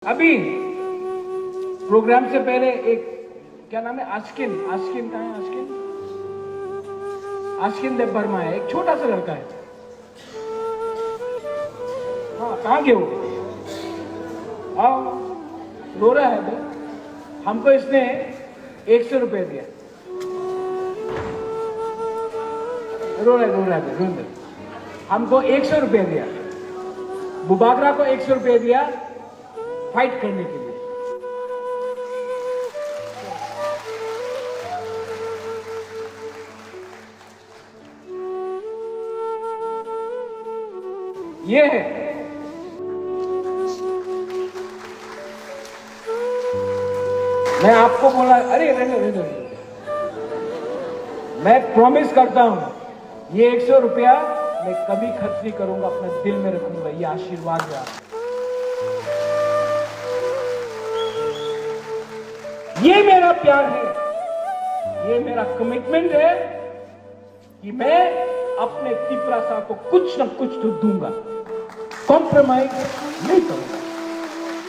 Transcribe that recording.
अभी प्रोग्राम से पहले एक क्या नाम है, आस्किन आस्किन कहाँ है, आस्किन देव वर्मा है, एक छोटा सा लड़का है। हाँ, कहाँ गए वो? आओ, रो रहा है तो हमको इसने 100 रुपये दिया। रो रहा है हमको 100 रुपये दिया। बुबागरा को 100 रुपये दिया फाइट करने के लिए। ये है मैं आपको बोला, अरे रहने मैं प्रॉमिस करता हूं ये 100 रुपया मैं कभी खर्च नहीं करूंगा, अपने दिल में रखूंगा। ये आशीर्वाद है आपका। ये मेरा प्यार है, ये मेरा कमिटमेंट है कि मैं अपने तिपरा साहब को कुछ ना कुछ तो दूंगा, कॉम्प्रोमाइज नहीं करूंगा।